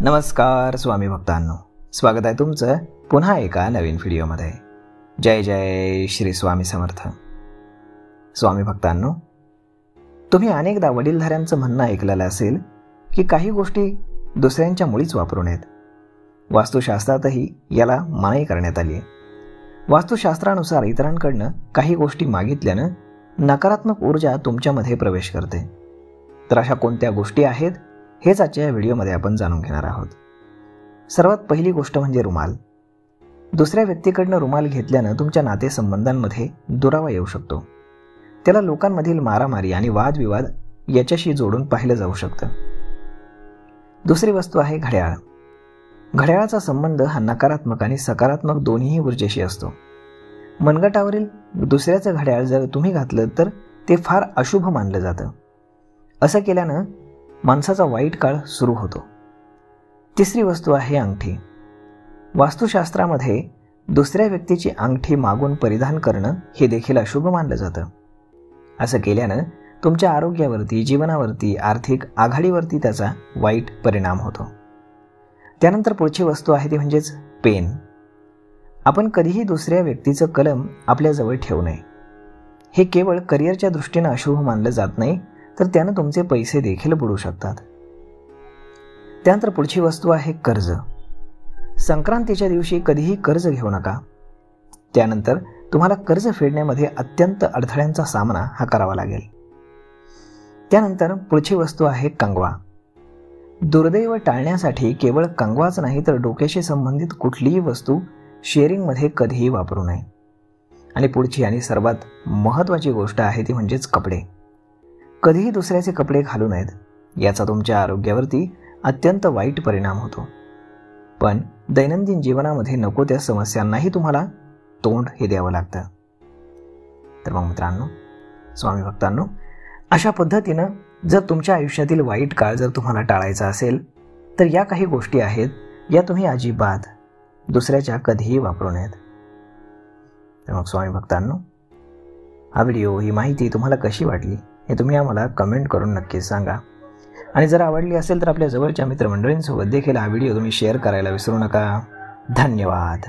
नमस्कार स्वामी भक्तांनो, स्वागत आहे तुमचं पुन्हा एका नवीन व्हिडिओमध्ये. जय जय श्री स्वामी समर्थ. स्वामी भक्तांनो, तुम्ही अनेकदा वडीलधाऱ्यांचं म्हणणं ऐकलेलं असेल की काही गोष्टी दुसऱ्यांच्या मुळीच वापरू नयेत. वास्तुशास्त्रातही याला मनाई करण्यात आली आहे. वास्तुशास्त्रानुसार इतरांकडनं काही गोष्टी मागितल्यानं नकारात्मक ऊर्जा तुमच्यामध्ये प्रवेश करते. तर अशा कोणत्या गोष्टी आहेत हेच आजच्या या व्हिडिओमध्ये आपण जाणून घेणार आहोत. सर्वात पहिली गोष्ट म्हणजे रुमाल. दुसऱ्या व्यक्तीकडनं रुमाल घेतल्यानं तुमच्या नातेसंबंधांमध्ये दुरावा येऊ शकतो. त्याला लोकांमधील मारामारी आणि वादविवाद याच्याशी जोडून पाहिलं जाऊ शकतं. दुसरी वस्तू आहे घड्याळ. घड्याळाचा संबंध हा नकारात्मक आणि सकारात्मक दोन्ही ऊर्जेशी असतो. मनगटावरील दुसऱ्याचं घड्याळ जर तुम्ही घातलं तर ते फार अशुभ मानलं जातं. असं केल्यानं माणसाचा वाईट काळ सुरू होतो. तिसरी वस्तू आहे अंगठी. वास्तुशास्त्रामध्ये दुसऱ्या व्यक्तीची अंगठी मागून परिधान करणं हे देखील अशुभ मानलं जातं. असं केल्यानं तुमच्या आरोग्यावरती, जीवनावरती, आर्थिक आघाडीवरती त्याचा वाईट परिणाम होतो. त्यानंतर पुढची वस्तू आहे ती म्हणजेच पेन. आपण कधीही दुसऱ्या व्यक्तीचं कलम आपल्याजवळ ठेवू नये. हे केवळ करिअरच्या दृष्टीनं अशुभ मानलं जात नाही, तर त्यानं तुमचे पैसे देखील बुडू शकतात. त्यानंतर पुढची वस्तू आहे कर्ज. संक्रांतीच्या दिवशी कधीही कर्ज घेऊ नका. त्यानंतर तुम्हाला कर्ज फेडण्यामध्ये अत्यंत अडथळ्यांचा सामना हा करावा लागेल. त्यानंतर पुढची वस्तू आहे कंगवा. दुर्दैव टाळण्यासाठी केवळ कंगवाच नाही तर डोक्याशी संबंधित कुठलीही वस्तू शेअरिंगमध्ये कधीही वापरू नये. आणि पुढची आणि सर्वात महत्त्वाची गोष्ट आहे ती म्हणजेच कपडे. कधीही दुसऱ्याचे कपडे घालू नयेत. याचा तुमच्या आरोग्यावरती अत्यंत वाईट परिणाम होतो. पण दैनंदिन जीवनामध्ये नको त्या समस्यांनाही तुम्हाला तोंड हे द्यावं लागतं. तर मग मित्रांनो, स्वामी भक्तांनो, अशा पद्धतीनं जर तुमच्या आयुष्यातील वाईट काळ जर तुम्हाला टाळायचा असेल तर या काही गोष्टी आहेत, या तुम्ही अजिबात दुसऱ्याच्या कधीही वापरू नयेत. तर मग स्वामी भक्तांनो, हा व्हिडिओ, ही माहिती तुम्हाला कशी वाटली हे तुम्ही आम्हाला कमेंट करून नक्कीच सांगा. आणि जर आवडली असेल तर आपल्या जवळच्या मित्रमंडळींसोबत देखील हा व्हिडिओ तुम्ही शेअर करायला विसरू नका. धन्यवाद.